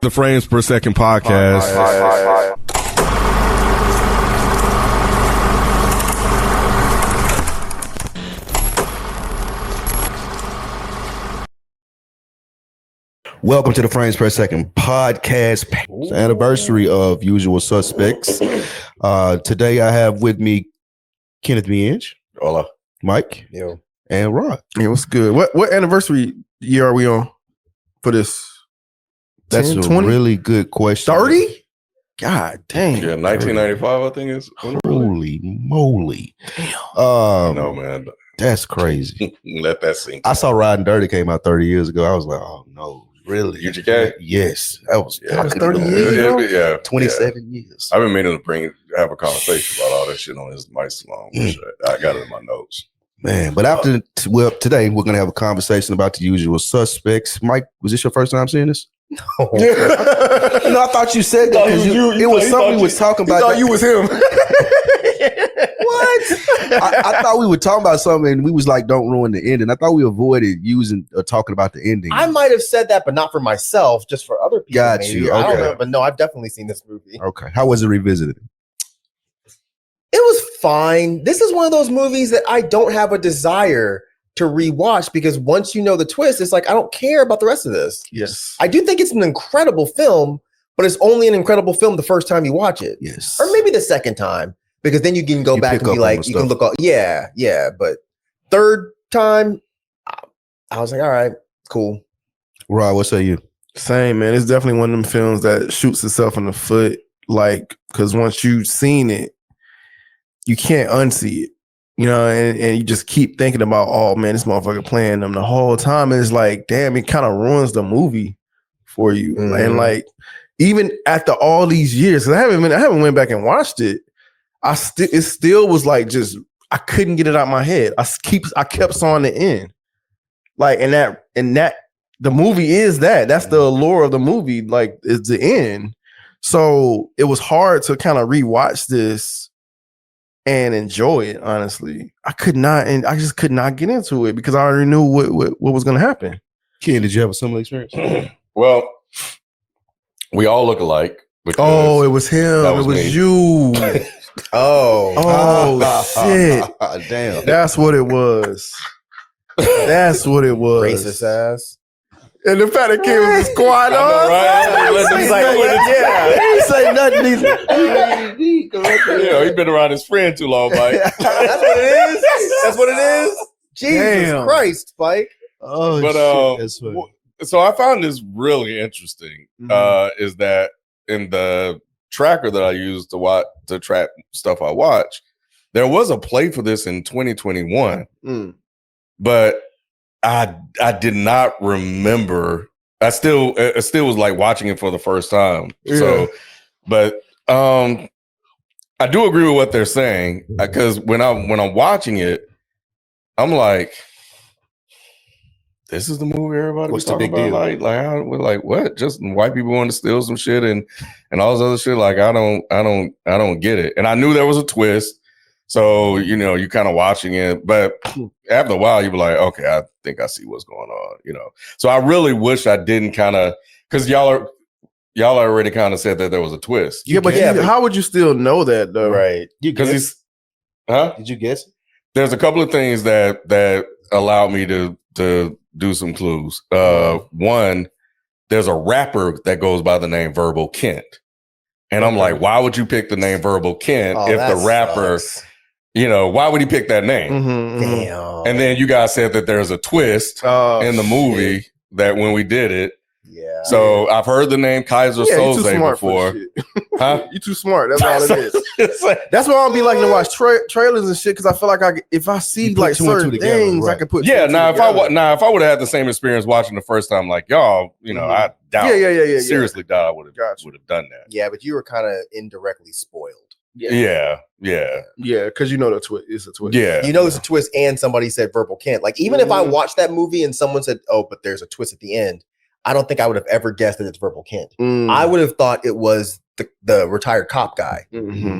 The Frames Per Second podcast. Welcome to the Frames Per Second podcast. It's the anniversary of Usual Suspects. Today I have with me Kenneth Minge. Hola. Mike. Yo. And Rod. Yeah, what's good? What anniversary year are we on for this? That's 10, a 20? Really good question. 30? God dang. Yeah, 1995, I think is. Holy moly. Damn. No, man. That's crazy. Let that sink. I saw Riding Dirty came out 30 years ago. I was like, oh no, really? UGK? Yes. That was 30 years ago? Yeah. 27 years. I've been meaning to have a conversation about all that shit on his mic long. I got it in my notes. Man, but today we're going to have a conversation about The Usual Suspects. Mike, was this your first time seeing this? No. I thought you said that because it was something we was talking about. I thought you was him. What? I thought we were talking about something and we was like, don't ruin the ending. I thought we avoided using or talking about the ending. I might have said that, but not for myself, just for other people. Got maybe. you. I don't Okay. know, but no, I've definitely seen this movie. Okay. How was it revisited? It was fine. This is one of those movies that I don't have a desire to rewatch because once you know the twist, it's like, I don't care about the rest of this. Yes. I do think it's an incredible film, but it's only an incredible film the first time you watch it. Yes. Or maybe the second time, because then you can go back pick and up be on like, the you can stuff. look up. Yeah. But third time, I was like, all right, cool. Rod, what say you? Same, man. It's definitely one of them films that shoots itself in the foot. Like, because once you've seen it, you can't unsee it. You know, and you just keep thinking about, oh man, this motherfucker playing them the whole time. And it's like, damn, it kind of ruins the movie for you. Mm-hmm. And like, even after all these years, 'cause I haven't went back and watched it. It still was like I couldn't get it out of my head. I kept sawing the end. Like, and that the movie is that's the allure of the movie, like, is the end. So it was hard to kind of rewatch this and enjoy it, honestly. I just could not get into it because I already knew what was going to happen. Ken, did you have a similar experience? Well, we all look alike. Oh, it was him. That was it was me. you. Oh, Shit. Damn. That's what it was. That's what it was. racist ass. And the fact that kid was just quiet on. Right? He's like, yeah. He ain't say nothing either. He's been around his friend too long, Mike. That's what it is. That's what it is. Jesus Damn. Christ, Spike. Oh, But shit. That's funny. so I found this really interesting. Is that in the tracker that I use to track stuff I watch, there was a play for this in 2021, but I did not remember. It still was like watching it for the first time. Yeah. So, but I do agree with what they're saying because when I'm watching it, I'm like, this is the movie everybody was What's the talking big about. deal? We're like, what? Just white people want to steal some shit and all this other shit. Like, I don't get it. And I knew there was a twist. So, you kind of watching it, but after a while you be like, okay, I think I see what's going on, So I really wish I didn't because y'all already kind of said that there was a twist. Yeah, but how would you still know that though? Right. Because Did you guess it? there's a couple of things that allow me to do some clues. One, there's a rapper that goes by the name Verbal Kent. And I'm like, why would you pick the name Verbal Kent if the rapper, why would he pick that name? Mm-hmm. Damn. And then you guys said that there's a twist in the movie that when we did it. Yeah. So I've heard the name Kaiser Soze before. Huh? You too smart. That's all it is. That's why I'll be liking to watch trailers and shit because I feel like if I see like certain things, I can put. Yeah. Now if I would have had the same experience watching the first time, like y'all, I doubt. Yeah. Seriously, doubt I would have done that. Yeah, but you were kind of indirectly spoiled. Yeah. because you know the twist is a twist. Yeah. You know there's a twist and somebody said Verbal Kent. Like, even if I watched that movie and someone said, oh, but there's a twist at the end, I don't think I would have ever guessed that it's Verbal Kent. I would have thought it was the retired cop guy,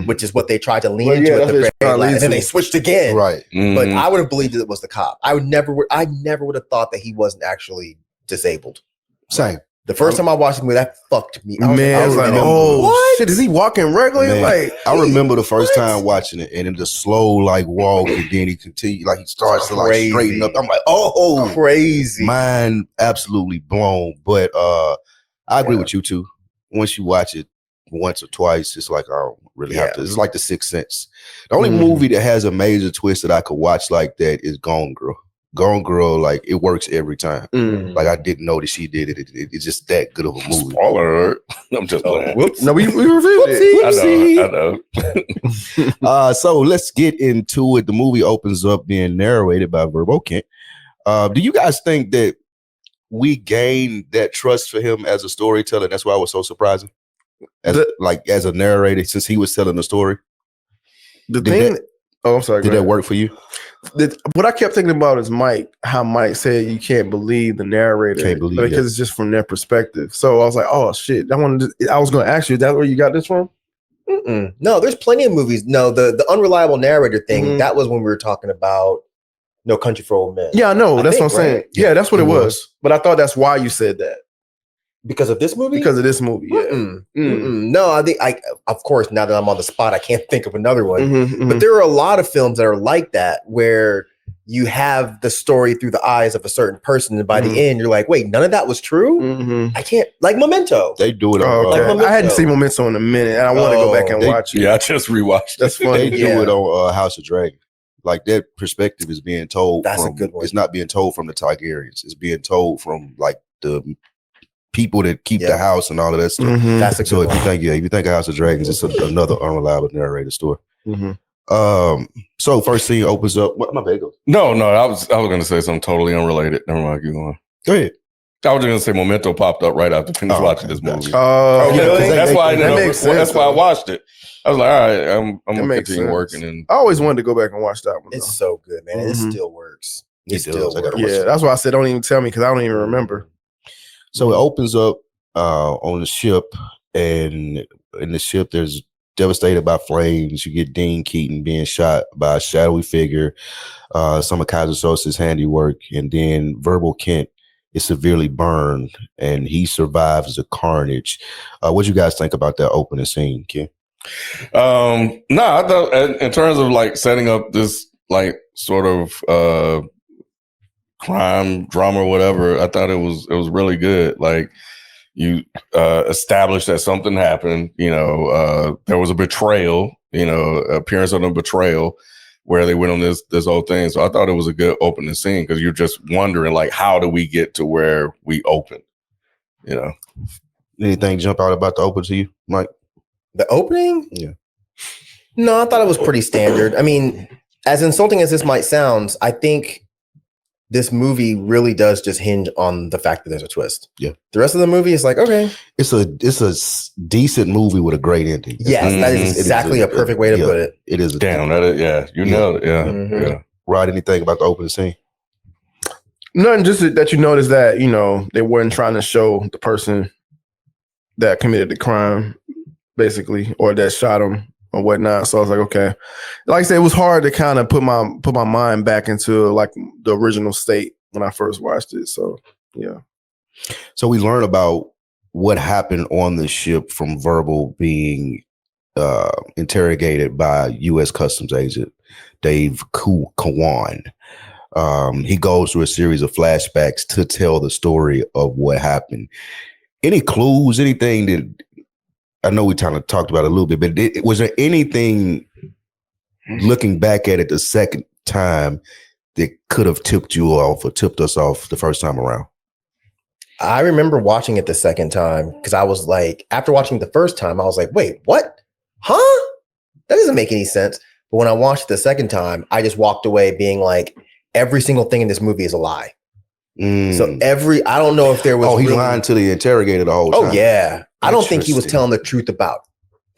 which is what they tried to lean into at the very last, and then they switched again. Right. But I would have believed that it was the cop. I never would have thought that he wasn't actually disabled. Same. The first time I watched the movie, that fucked me. I was like, oh, what? shit, is he walking regularly? Man, Like, I remember the first time watching it, and in the slow like walk, and then he continued, like he starts to like straighten up. I'm like, oh, crazy. Mind absolutely blown. But I agree with you too. Once you watch it once or twice, it's like I don't really have to. It's like The Sixth Sense. The only movie that has a major twist that I could watch like that is Gone Girl. Gone Girl, like it works every time. Like I didn't know that she did it. It's just that good of a movie. Spoiler alert. I'm just playing. whoops. No, we reviewed it. I know. So let's get into it. The movie opens up being narrated by Verbo Kent. Do you guys think that we gained that trust for him as a storyteller? That's why it was so surprising. As a narrator, since he was telling the story. I'm sorry. Did that work for you? What I kept thinking about is how Mike said you can't believe the narrator because it's just from their perspective. So I was like, oh shit. I was going to ask you, is that where you got this from? No, there's plenty of movies. No, the unreliable narrator thing, that was when we were talking about No Country for Old Men. Yeah, I know. That's what I'm saying. Yeah, that's what it was. But I thought that's why you said that. Because of this movie? Because of this movie, yeah. No, I think of course, now that I'm on the spot, I can't think of another one. But there are a lot of films that are like that, where you have the story through the eyes of a certain person, and by the end, you're like, wait, none of that was true? I can't, like Memento. They do it on I hadn't seen Memento in a minute, and I want to go back and watch it. Yeah, I just rewatched it. That's funny. They do it on House of Dragon. Like that perspective is being told. That's a good one. It's not being told from the Targaryens. It's being told from like the people that keep the house and all of that stuff. That's a good one. If you think of House of Dragons, it's another unreliable narrator story. So first scene opens up. What my bad goes? No, I was gonna say something totally unrelated. Never mind, keep going. Go ahead. I was just gonna say Memento popped up right after finished watching this movie. Really? That's why that's why I watched it. I was like, all right, I'm gonna continue sense. working. And I always wanted to go back and watch that one. It's so good, man. It still works. It still works. Yeah, that's why I said don't even tell me because I don't even remember. So it opens up on the ship, and in the ship there's devastated by flames. You get Dean Keaton being shot by a shadowy figure, some of Kaiser Sosa's handiwork, and then Verbal Kent is severely burned, and he survives the carnage. What you guys think about that opening scene, Ken? I thought in terms of like setting up this like sort of crime drama or whatever, I thought it was really good. Like you established that something happened, there was a betrayal, appearance of a betrayal where they went on this whole thing. So I thought it was a good opening scene because you're just wondering like, how do we get to where we open? Anything jump out about the open to you, Mike? The opening? Yeah. No, I thought it was pretty standard. I mean, as insulting as this might sound, I think this movie really does just hinge on the fact that there's a twist. Yeah. The rest of the movie is like, okay. It's a decent movie with a great ending. Yes, that is exactly a perfect way to put it. It is. Nailed it. You nailed it. Yeah. Rod, anything about the opening scene? Nothing, just that you notice that, they weren't trying to show the person that committed the crime, basically, or that shot him or whatnot. So I was like, okay. Like I said, it was hard to kind of put my mind back into like the original state when I first watched it. So yeah. So we learn about what happened on the ship from Verbal being interrogated by U.S. Customs agent Dave Kawan. He goes through a series of flashbacks to tell the story of what happened. Any clues, anything that I know we kind of talked about it a little bit, but was there anything looking back at it the second time that could have tipped you off or tipped us off the first time around? I remember watching it the second time because I was like, after watching the first time, I was like, wait, what? Huh? That doesn't make any sense. But when I watched it the second time, I just walked away being like, every single thing in this movie is a lie. So I don't know if there was. Oh, he's lying to the interrogator the whole time. Oh, yeah. I don't think he was telling the truth about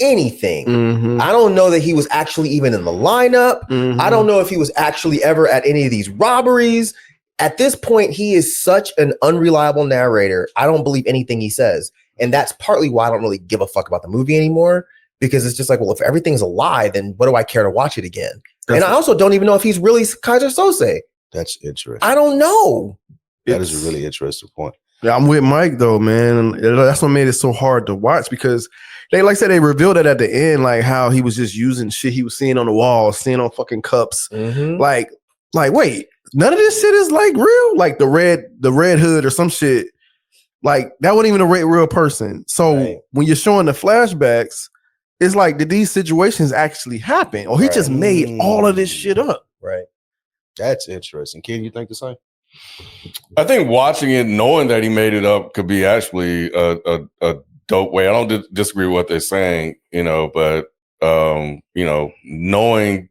anything. I don't know that he was actually even in the lineup. I don't know if he was actually ever at any of these robberies. At this point, he is such an unreliable narrator. I don't believe anything he says. And that's partly why I don't really give a fuck about the movie anymore, because it's just like, well, if everything's a lie, then what do I care to watch it again? And I also don't even know if he's really Kaiser Sose. That's interesting. I don't know. That is a really interesting point. Yeah, I'm with Mike though, man. That's what made it so hard to watch because they, like I said, they revealed it at the end, like how he was just using shit he was seeing on the wall, seeing on fucking cups. Mhm. Like, wait, none of this shit is like real. Like the red hood or some shit. Like that wasn't even a real person. So when you're showing the flashbacks, it's like, did these situations actually happen, or he just made all of this shit up? Right. That's interesting. Ken, you think the same? I think watching it, knowing that he made it up, could be actually a dope way. I don't disagree with what they're saying, but knowing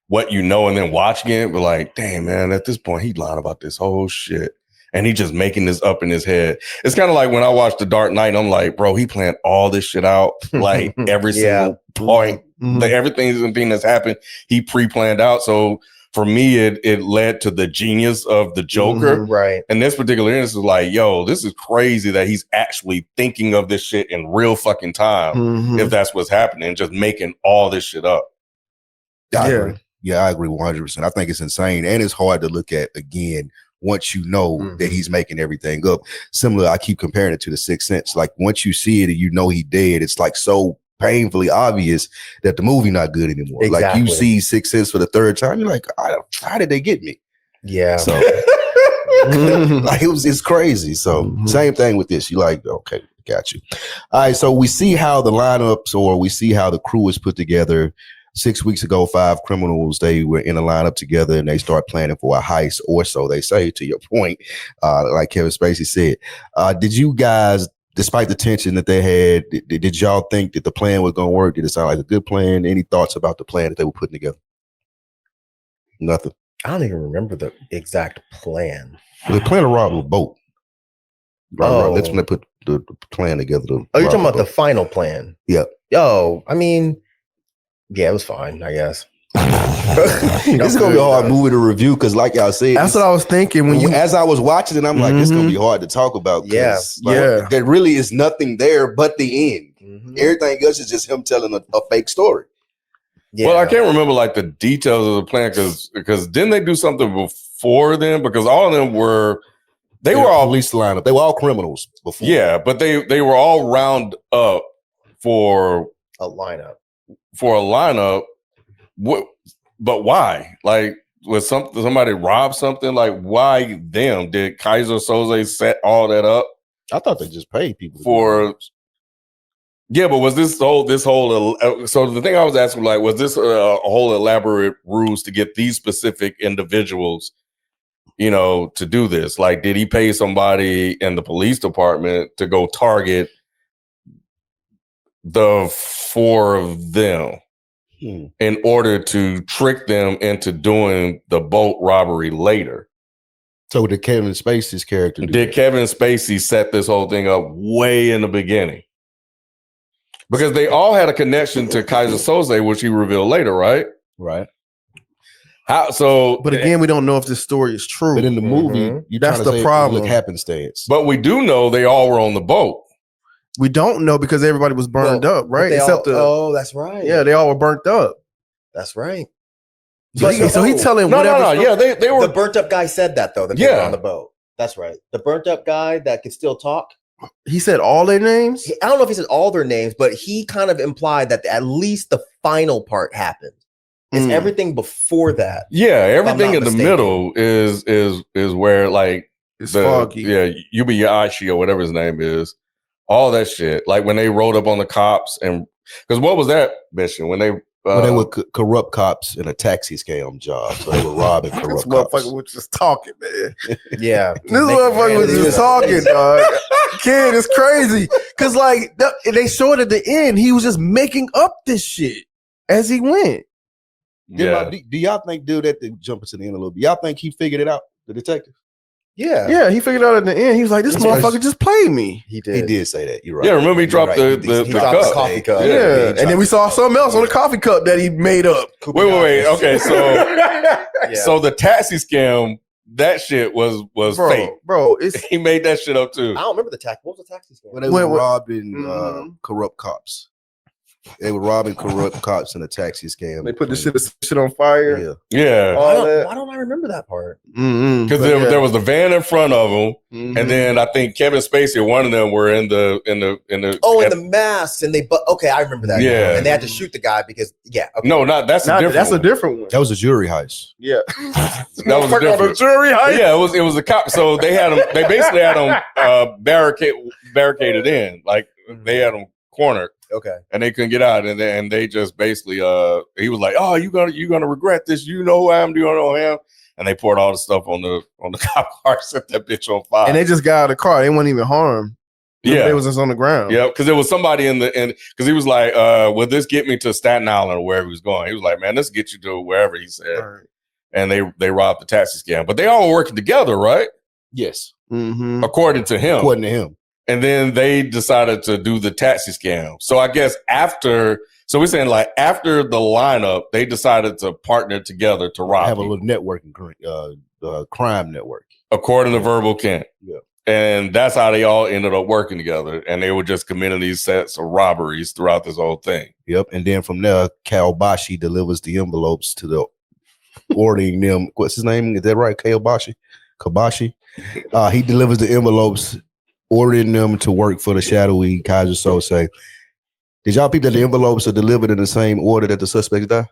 what you know and then watching it, but like, damn, man, at this point, he lied about this whole shit. And he just making this up in his head. It's kind of like when I watched The Dark Knight, I'm like, bro, he planned all this shit out, like every single point, everything that's happened, he pre-planned out. So for me, it led to the genius of the Joker. Right. And this particular instance is like, yo, this is crazy that he's actually thinking of this shit in real fucking time, if that's what's happening, just making all this shit up. I agree. Yeah, I agree 100%. I think it's insane. And it's hard to look at again once you know that he's making everything up. Similar, I keep comparing it to The Sixth Sense. Like once you see it and you know he dead, it's like so painfully obvious that the movie not good anymore. Exactly. Like you see Sixth Sense for the third time, you're like, how did they get me? Yeah. So like it's crazy. So same thing with this. You like, okay, got you. All right, so we see how the lineups or we see how the crew is put together. 6 weeks ago, 5 criminals, they were in a lineup together and they start planning for a heist, or so they say, to your point, like Kevin Spacey said. Did you guys, despite the tension that they had, did y'all think that the plan was going to work? Did it sound like a good plan? Any thoughts about the plan that they were putting together? Nothing. I don't even remember the exact plan. They planned to rob a boat. Right. That's when they put the plan together. You're talking about the final plan? Yeah. Yo, I mean, yeah, it was fine, I guess. This is gonna be a hard movie to review because, like y'all said, that's what I was thinking as I was watching it. I'm like, this is gonna be hard to talk about. Yeah, there really is nothing there but the end. Everything else is just him telling a fake story. Yeah. Well, I can't remember like the details of the plan because didn't they do something before then? Because all of them were all police lineup. They were all criminals before. Yeah, but they were all round up for a lineup. What? But why? Like, was somebody robbed something? Like, why them? Did Kaiser Soze set all that up? I thought they just paid people for. Yeah, but was this whole? So the thing I was asking, like, was this a whole elaborate ruse to get these specific individuals, to do this? Like, did he pay somebody in the police department to go target the 4 of them in order to trick them into doing the boat robbery later? So did Kevin Spacey's character Kevin Spacey set this whole thing up way in the beginning? Because they all had a connection to Kaiser Soze, which he revealed later, right? Right. But again, we don't know if this story is true. But in the movie, that's the problem. Happenstance. But we do know they all were on the boat. We don't know because everybody was burned up, right? That's right. Yeah, they all were burnt up. That's right. So he's telling no. Yeah, they were. The burnt up guy said that though. They were on the boat. That's right. The burnt up guy that could still talk. He said all their names? I don't know if he said all their names, but he kind of implied that at least the final part happened. It's everything before that. Yeah, everything in the middle is where like it's foggy. Yeah, Yubayashi or whatever his name is. All that shit. Like when they rolled up on the cops and because what was that mission? When they were corrupt cops in a taxi scam job. So they were robbing corrupt cops. This motherfucker was just talking, man. Yeah. This motherfucker was just talking, dog. Kid, it's crazy. Because, like, they showed at the end, he was just making up this shit as he went. Yeah. Do y'all think, dude, that to jump into the end a little bit, y'all think he figured it out, the detective? Yeah. Yeah, he figured out at the end. He was like, this motherfucker just played me. He did say that. You're right. Yeah, remember he dropped the coffee cup. Yeah. And then we saw something else on the coffee cup that he made up. Wait. Okay, so the taxi scam, that shit was fake. Bro, he made that shit up too. I don't remember the taxi. What was the taxi scam? When they were robbing corrupt cops. They were robbing corrupt cops in a taxi scam. They put the shit on fire. Yeah. Yeah. All Why don't I remember that part? Because there was the van in front of them, and then I think Kevin Spacey or one of them were in the in the masks, and okay, I remember that. Yeah. Now. And they had to shoot the guy because okay. No, that's a different one. That was a jury heist. Yeah, that was a different jury heist. Yeah, it was a cop. So they had them. They basically had them barricaded in, like they had them cornered. Okay, and they couldn't get out, and they just basically he was like, "Oh, you're gonna regret this. You know who I am? Do you know him?" And they poured all the stuff on the cop car, set that bitch on fire. And they just got out of the car. They weren't even harmed. Yeah, it was just on the ground. Yeah, because there was somebody in because he was like, "Will this get me to Staten Island or wherever he was going?" He was like, "Man, this get you to wherever," he said. Right. And they robbed the taxi scam, but they all were working together, right? Yes, according to him. According to him. And then they decided to do the taxi scam. So I guess we're saying like after the lineup, they decided to partner together to rob. Have a little networking, crime network. According to Verbal Kent. Yeah. And that's how they all ended up working together. And they were just committing these sets of robberies throughout this whole thing. Yep. And then from there, Kawabashi delivers the envelopes to the ordering them. What's his name? Is that right? Kawabashi. He delivers the envelopes, ordering them to work for the shadowy Kaiser Sose. Did y'all peep that the envelopes are delivered in the same order that the suspects died?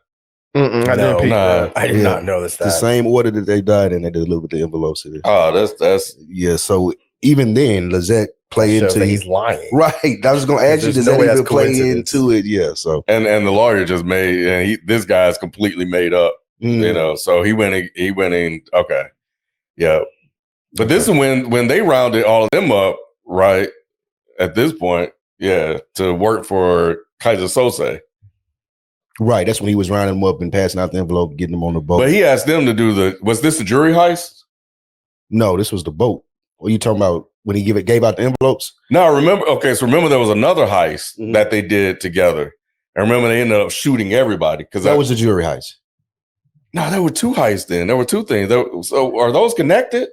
I did not notice that. The same order that they died in, they delivered the envelopes. Oh, that's yeah. So even then, Lizette play into he's lying, right? I was going to ask you, does that even play into it? Yeah. So and the lawyer just made, and this guy is completely made up, you know. So he went in. Okay, yeah. But this is when they rounded all of them up, right? At this point, yeah, to work for Kaiser Sose. Right, that's when he was rounding them up and passing out the envelope, getting them on the boat. But he asked them to do was this the jury heist? No, this was the boat. What are you talking about when he gave out the envelopes? No, remember there was another heist that they did together. And remember they ended up shooting everybody. Because that was the jury heist. No, there were two heists then. There were two things. So are those connected?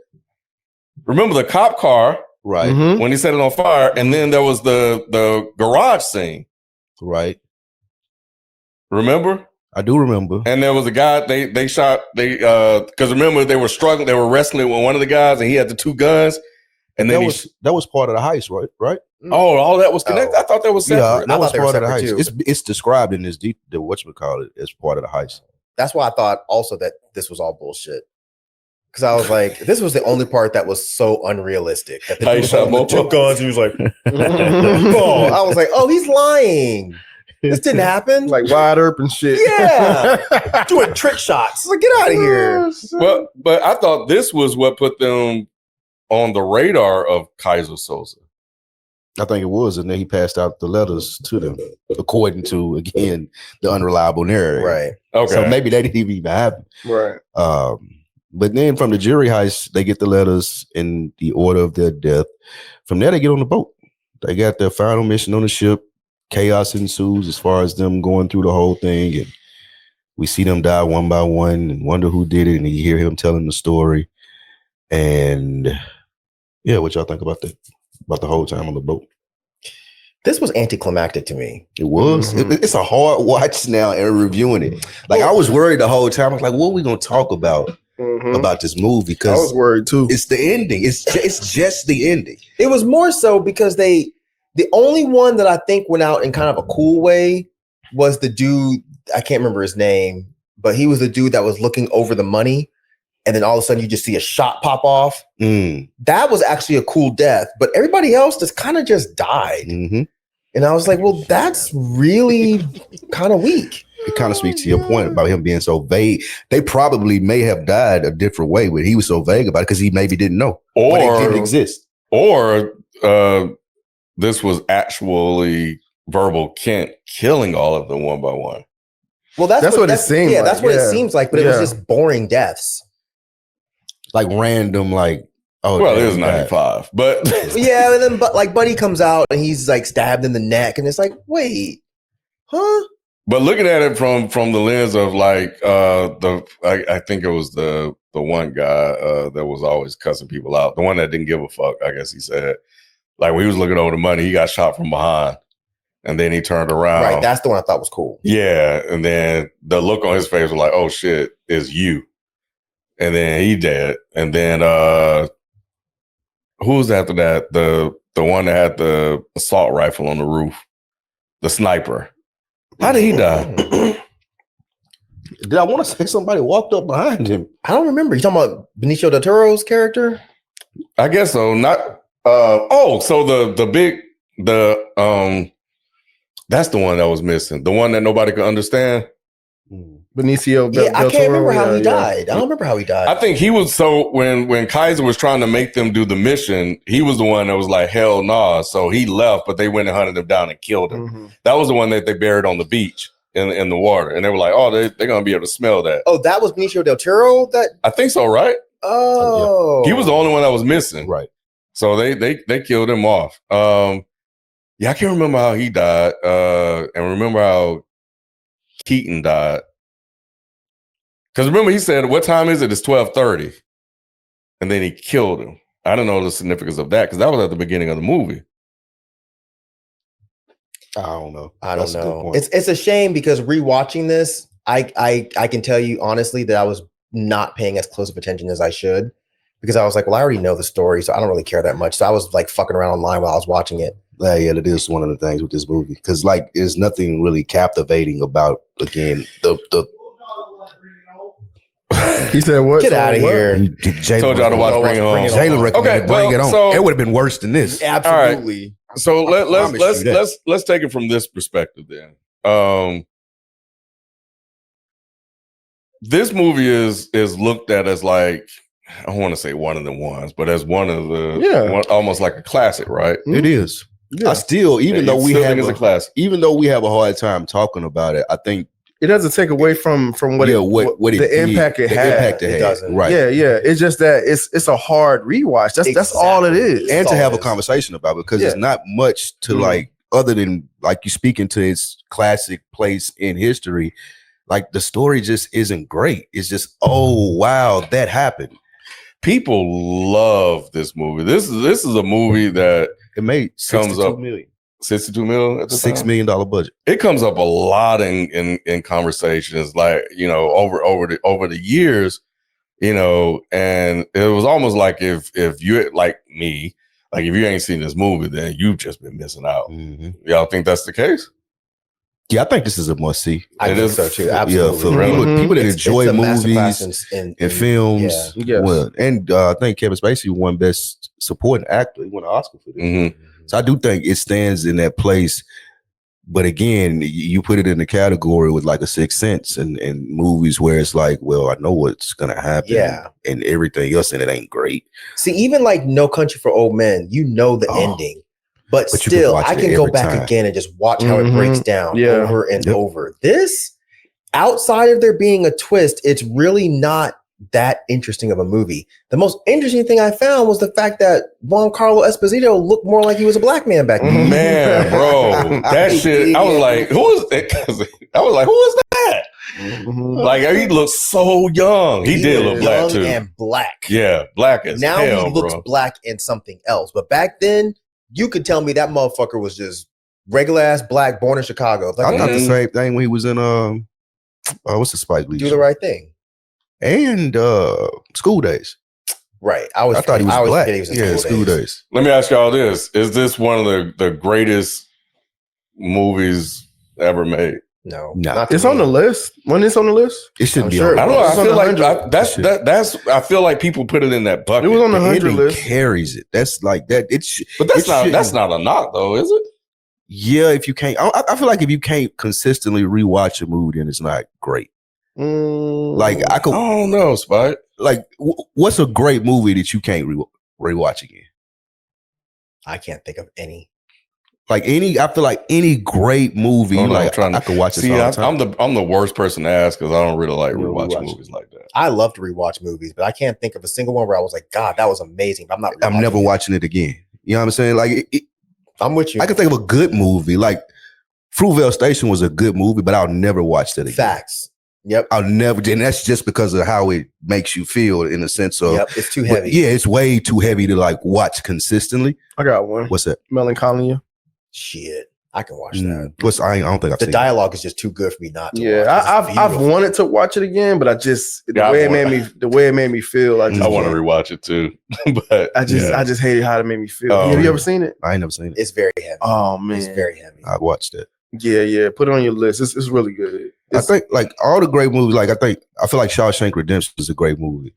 Remember the cop car, right? When he set it on fire, and then there was the garage scene, right? Remember? I do remember. And there was a guy they shot because remember they were struggling, they were wrestling with one of the guys, and he had the two guns, and then that was part of the heist, right? Oh, all that was connected. I thought that was separate. Yeah, that was part of the heist. It's described in this the whatchamacallit as part of the heist. That's why I thought also that this was all bullshit. Because I was like, this was the only part that was so unrealistic. That the two guns, he was like, oh, I was like, oh, he's lying. This didn't happen. Like wide open shit. Yeah. Doing trick shots. Like, get out of here. Well, but I thought this was what put them on the radar of Kaiser Sose. I think it was. And then he passed out the letters to them, according to, again, the unreliable narrative. Right. Okay. So maybe they didn't even happen. Right. But then from the jury heist, they get the letters in the order of their death. From there, they get on the boat. They got their final mission on the ship. Chaos ensues as far as them going through the whole thing. And we see them die one by one and wonder who did it. And you hear him telling the story. And yeah, what y'all think about that? About the whole time on the boat? This was anticlimactic to me. It was. It's a hard watch now and reviewing it. Like I was worried the whole time. I was like, what are we going to talk about this movie? Because I was worried too. It's the ending. It's just the ending. It was more so because the only one that I think went out in kind of a cool way was the dude, I can't remember his name, but he was the dude that was looking over the money. And then all of a sudden you just see a shot pop off. That was actually a cool death, but everybody else just kind of just died. And I was like, well, that's really kind of weak. It kind of speaks to your point about him being so vague. They probably may have died a different way, but he was so vague about it because he maybe didn't know. Or it didn't exist. Or this was actually Verbal Kent killing all of them one by one. Well, that's what it seems. Yeah, that's what it seems like. But it was just boring deaths, like random, like well, it was 95, but yeah. And then but Buddy comes out and he's like stabbed in the neck, and it's like, wait, huh? But looking at it from the lens of like I think it was the one guy that was always cussing people out, the one that didn't give a fuck. I guess he said. Like when he was looking over the money, he got shot from behind. and then he turned around. Right, that's the one I thought was cool. Yeah, and then the look on his face was like, "Oh shit, it's you." And then he dead. And then who was after that? The one that had the assault rifle on the roof, the sniper. How did he die? Did I want to say somebody walked up behind him? I don't remember. You talking about Benicio del Toro's character? I guess so. Not. So that's the one that was missing. The one that nobody could understand. Benicio Yeah, I del can't remember Toro, how he yeah. died. I don't remember how he died. I think he was when Kaiser was trying to make them do the mission, he was the one that was like, hell nah. So he left, but they went and hunted him down and killed him. Mhm. That was the one that they buried on the beach in the water. And they were like, oh, they're gonna be able to smell that. Oh, that was Benicio del Toro? I think so, right? Oh. He was the only one that was missing. Right. So they killed him off. Yeah, I can't remember how he died. And remember how Keaton died. Because remember, he said, what time is it? It's 12:30. And then he killed him. I don't know the significance of that because that was at the beginning of the movie. I don't know. I That's don't a good know. point. It's a shame because rewatching this, I can tell you honestly that I was not paying as close of attention as I should because I was like, well, I already know the story, so I don't really care that much. So I was like fucking around online while I was watching it. Yeah, that is one of the things with this movie because like there's nothing really captivating about again the. He said, "What? Get out of here." Told y'all to watch Bring It Home. Jalen recommended Bring It On. So, it would have been worse than this. Absolutely. So promise you that. let's take it from this perspective then. This movie is looked at as like, I don't want to say one of the ones, but as one of the almost like a classic, right? It is. Yeah. I still, even though we still have think it's a classic. even though we have a hard time talking about it, I think It doesn't take away from what what the did, impact it the had. impact It had. doesn't. Right. Yeah. It's just that it's a hard rewatch. That's all it is. And That's to all have it a is. conversation about it because Yeah. it's not much to like other than like you speaking to its classic place in history. Like the story just isn't great. It's just, oh wow, that happened. People love this movie. This is a movie that It made Comes 62 up million. 62 mil at the $6 time. million budget. It comes up a lot in conversations, like, you know, over the years, you know, and it was almost like if you like me, like if you ain't seen this movie, then you've just been missing out. Mm-hmm. Y'all think that's the case? Yeah, I think this is a must see. I It think is- so too. Yeah, Absolutely. for Really? people that It's enjoy a masterclass movies in and films. yeah. Yes. Well, and I think Kevin Spacey won Best Supporting Actor. He won an Oscar for this. Mhm. So I do think it stands in that place. But again, you put it in the category with like a Sixth Sense and movies where it's like, well, I know what's gonna happen. Yeah. And everything else, and it ain't great. See, even like No Country for Old Men, you know the Oh. ending. But But you can still, watch I it can go every back time. again and just watch how it Mhm. breaks down Yeah. over and Yep. over. This, outside of there being a twist, it's really not that interesting of a movie. The most interesting thing I found was the fact that Juan Carlo Esposito looked more like he was a black man back then. Man, bro, that shit. I was like, who is that? I was like, who is that? Mhm. Like, he looked so young. He did look was black young too. and black. Yeah, black as Now hell, he looks bro. black in something else. But back then, you could tell me that motherfucker was just regular ass black, born in Chicago. It's I like, thought the Mhm. same thing when he was in what's the Spike Lee do show? the right thing. And School Days. Right. I thought he was always black. forget he was in Yeah, School Days. Let me ask y'all this: is this one of the greatest movies ever made? No, Nah. not to It's on me. the list. When it's on the list, It shouldn't I'm be sure on. I don't know. It's I on feel the like 100. that's. I feel like people put it in that it bucket. was on the The 100 ending list. carries it. That's like that. But that's it shouldn't- not a knock, though, is it? Yeah, if you can't, I feel like if you can't consistently rewatch a movie, then it's not great. Like I I could, don't know, Spike. like, what's a great movie that you can't rewatch again? I can't think of any. Like I feel like any great movie, Oh, no, I'm like trying to- I could watch this See, all the time. I'm the worst person to ask because I don't really like You don't rewatching rewatch. movies like that. I love to rewatch movies, but I can't think of a single one where I was like, God, that was amazing. But I'm not. I'm never rewatching it. watching it again. You know what I'm saying? Like, I'm with you. I can think of a good movie. Like, Fruitvale Station was a good movie, but I'll never watch that again. Facts. Yep. I'll never, and that's just because of how it makes you feel in the sense of, Yep. It's too but heavy. yeah, it's way too heavy to like watch consistently. I got one. What's that? Melancholia. Shit. I can watch that. I don't think I've The seen dialogue is just too good for me not to. Yeah, watch. I've wanted to watch it again, but I just the way it made me feel. I want to rewatch it too, but I just hated how it made me feel. Oh, Have you ever seen it? I ain't never seen it. It's very heavy. Oh man, It's very heavy. I watched it. Yeah. Put it on your list. It's really good. I think like all the great movies. Like I feel like Shawshank Redemption is a great movie.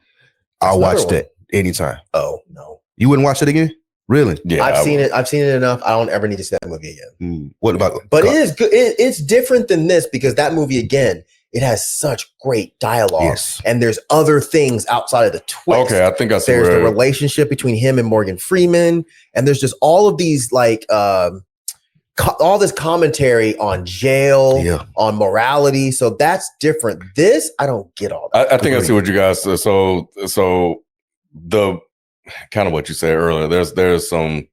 I'll watch that anytime. Oh no, you wouldn't watch it again? Really? Yeah, I've seen it. I've seen it enough. I don't ever need to see that movie again. What about? But it is good. It's different than this because that movie again, it has such great dialogue, and there's other things outside of the twist. Okay, I think I see. There's the relationship between him and Morgan Freeman, and there's just all of these like all this commentary on jail, on morality. So that's different. This I don't get all that. I think I see what you guys. So the kind of what you said earlier. There's some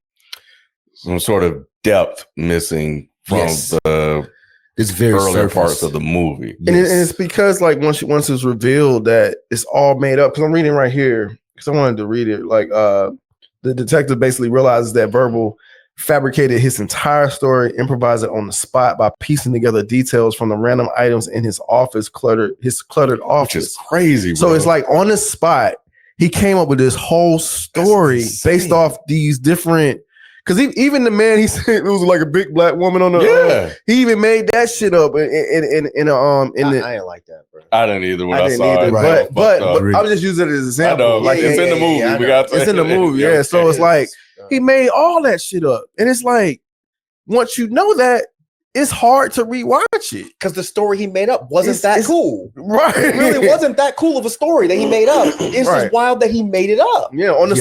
sort of depth missing from the it's very earlier surface parts of the movie, and it's because like once it's revealed that it's all made up. Because I'm reading right here because I wanted to read it. Like the detective basically realizes that Verbal fabricated his entire story, improvised it on the spot by piecing together details from the random items in his cluttered office. Which is crazy, bro. So it's like on the spot, he came up with this whole story based off these different. Because even the man he said it was like a big black woman on the he even made that shit up I didn't like that, bro. I didn't either when I didn't saw either, it. But I was just using it as an example. I know, like it's in the movie. It's in the movie, yeah. So it's like he made all that shit up, and it's like once you know that, it's hard to rewatch it because the story he made up wasn't that cool. Right, it really wasn't that cool of a story that he made up. It's just wild that he made it up. Yeah, on the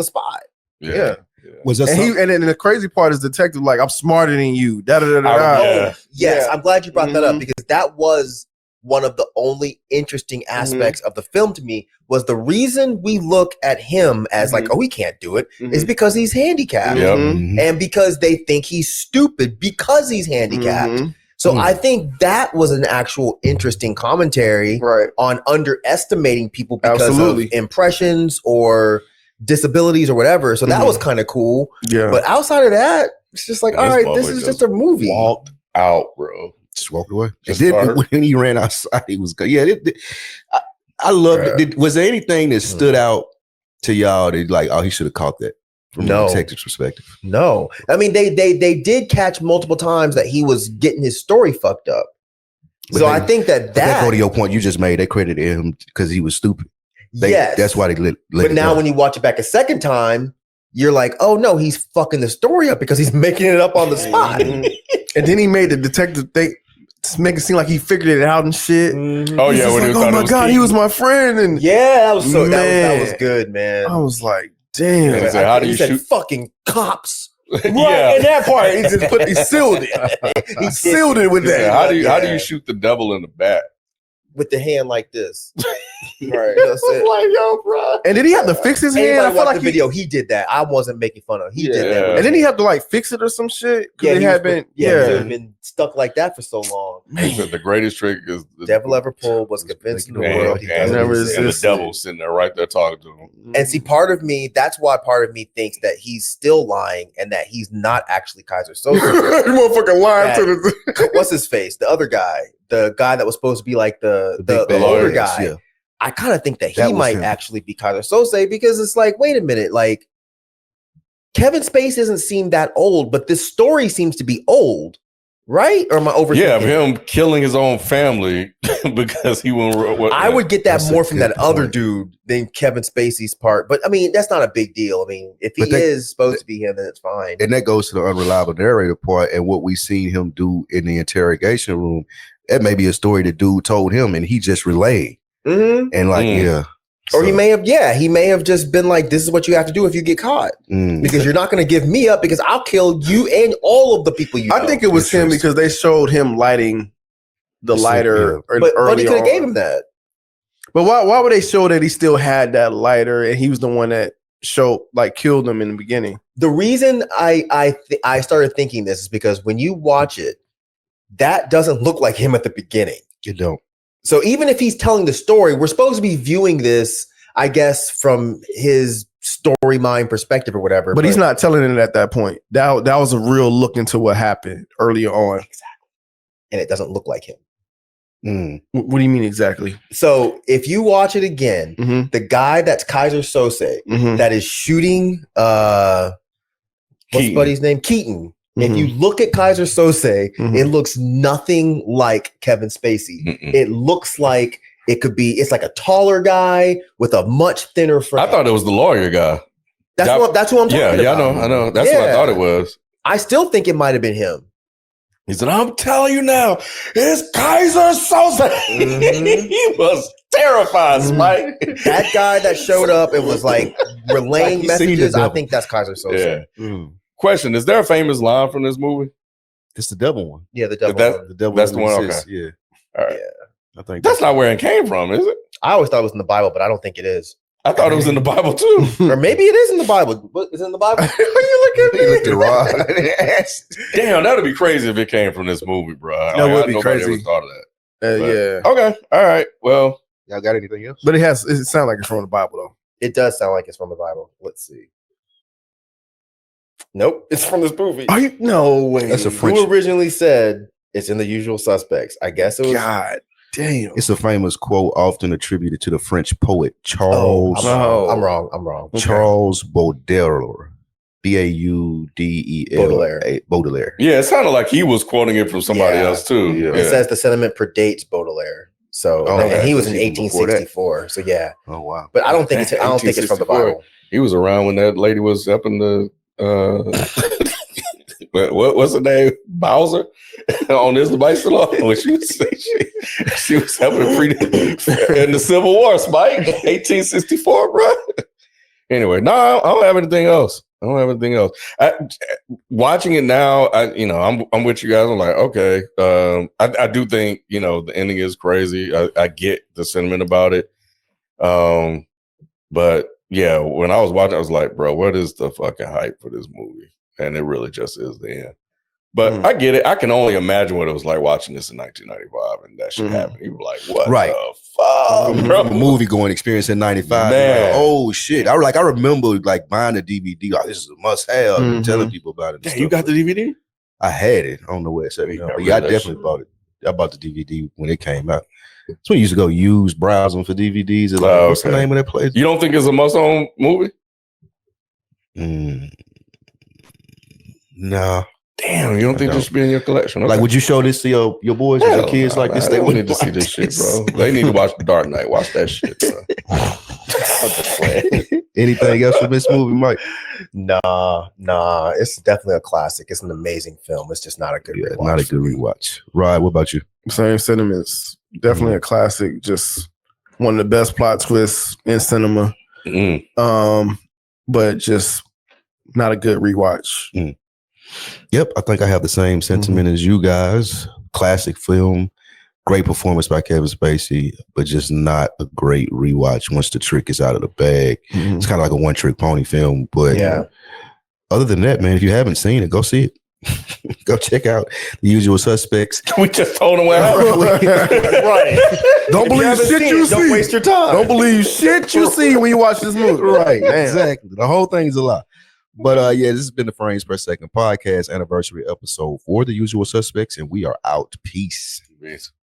spot. Yeah. Was that and then the crazy part is detective like I'm smarter than you. Yes, I'm glad you brought that up because that was one of the only interesting aspects of the film to me was the reason we look at him as like, oh, he can't do it is because he's handicapped and because they think he's stupid because he's handicapped. So I think that was an actual interesting commentary on underestimating people because of impressions or disabilities or whatever. So that was kind of cool. Yeah. But outside of that, it's just like, all right, this is just a movie. Walked out, bro. Just walked away. When he ran outside, he was good. Yeah. I loved it. Was there anything that stood out to y'all that like, oh, he should have caught that from the detective's perspective? No. I mean, they did catch multiple times that he was getting his story fucked up. So I think that go to your point you just made, they credited him because he was stupid. That's why they let But now when you watch it back a second time, you're like, oh no, he's fucking the story up because he's making it up on the spot. And then he made the detective think to make it seem like he figured it out and shit. Oh yeah, when like, oh my god, he was my friend. And that was so that was good, man. I was like, damn. He said, how do you shoot fucking cops? Right, in that part, he sealed it. He sealed it with that. How do you shoot the devil in the back? With the hand like this. Right. That's it. Like, yo, bro. And did he have to fix his hand? I feel like the video he did that. I wasn't making fun of. He did that. And then he had to like fix it or some shit. Yeah, it had been stuck like that for so long. He said the greatest trick is the devil ever pulled was convincing the world he never existed. And the devil sitting there right there talking to him. And see, that's why part of me thinks that he's still lying and that he's not actually Kaiser Soze. Motherfucking lying to the what's his face? The other guy. The guy that was supposed to be like the older guy. Yeah. I kind of think that he might actually be Kaiser Soze because it's like, wait a minute, like Kevin Spacey doesn't seem that old, but this story seems to be old, right? Or am I overthinking? Yeah, of him killing his own family because he won't. I would get that more from that other dude than Kevin Spacey's part, but I mean that's not a big deal. I mean, if he is supposed to be him, then it's fine. And that goes to the unreliable narrator part and what we seen him do in the interrogation room. That may be a story the dude told him, and he just relayed. And like, or he may have just been like, "This is what you have to do if you get caught, because you're not going to give me up because I'll kill you and all of the people you." I think it was him because they showed him lighting the lighter, but he could have gave him that. But why would they show that he still had that lighter and he was the one that killed him in the beginning? The reason I started thinking this is because when you watch it, that doesn't look like him at the beginning. You don't. So even if he's telling the story, we're supposed to be viewing this, I guess, from his story mind perspective or whatever. But he's not telling it at that point. That was a real look into what happened earlier on. Exactly. And it doesn't look like him. What do you mean exactly? So if you watch it again, the guy that's Kaiser Sose that is shooting what's buddy's name? Keaton. If you look at Kaiser Sose, it looks nothing like Kevin Spacey. It looks like it's like a taller guy with a much thinner frame. I thought it was the lawyer guy. That's who I'm talking about. Yeah, I know. That's what I thought it was. I still think it might have been him. He said, I'm telling you now, it's Kaiser Sose. He was terrified, Spike. That guy that showed up and was like relaying messages, I think that's Kaiser Sose. Yeah. Question, is there a famous line from this movie? It's the devil one. Yeah, the devil one. The devil That's the one, okay. Yeah. All right. I think That's not where it came from, is it? I always thought it was in the Bible, but I don't think it is. I thought it was in the Bible too. Or maybe it is in the Bible. What is it in the Bible? You look at me. looked at Rod. Damn, that'd be crazy if it came from this movie, bro. That would be nobody crazy. ever thought of that. Yeah. Okay. All right. Well, Y'all got anything else? But it sounds like it's from the Bible though. It does sound like it's from the Bible. Let's see. Nope, it's from this movie. Are you? No way. That's a French. Who originally said it's in The Usual Suspects? I guess it was. God damn. It's a famous quote often attributed to the French poet Charles I'm wrong. Charles Baudelaire. Baudelaire. Baudelaire. yeah, it sounded like he was quoting it from somebody Yeah. else too. Yeah. It says the sentiment predates Baudelaire. So and he was in even before that. 1864. So yeah, Oh wow. but I don't think it's from the Bible. He was around when that lady was up in the what's her name? Bowser on this bicycle. When she was helping free in the Civil War, Spike, 1864, bro. Anyway, no, I don't have anything else. Watching it now, I'm with you guys. I'm like, okay. I do think, the ending is crazy. I get the sentiment about it. But yeah, when I was watching, I was like, bro, what is the fucking hype for this movie? And it really just is the end. But I get it. I can only imagine what it was like watching this in 1995 and that shit happened. You were like, what the fuck, bro? Movie going experience in 95. Man. Like, oh shit. I remember like buying the DVD. Like, this is a must have and telling people about it. Damn, you got the DVD? I had it. I don't know where it's at. But yeah, I definitely bought it. I bought the DVD when it came out. So we used to go use browsing for DVDs. It's like, what's the name of that place? You don't think it's a must-own movie? No. Damn, you don't think this should be in your collection? Okay. Like, would you show this to your boys or your kids like this? They need to see this shit, bro. They need to watch The Dark Knight. Watch that shit, bro. I'm just playing. Anything else from this movie, Mike? Nah. It's definitely a classic. It's an amazing film. It's just not a good rewatch. Not a good rewatch. Rod, what about you? Same sentiments. Definitely a classic. Just one of the best plot twists in cinema. But just not a good rewatch. Yep, I think I have the same sentiment as you guys. Classic film, great performance by Kevin Spacey, but just not a great rewatch once the trick is out of the bag. It's kind of like a one-trick pony film, but other than that, man, if you haven't seen it, go see it. Go check out The Usual Suspects. We just told them what happened. Right. Don't believe shit you see. Don't waste your time. Don't believe shit you see when you watch this movie. Right, Damn. exactly. The whole thing is a lie. But this has been the Frames Per Second podcast anniversary episode for The Usual Suspects, and we are out. Peace.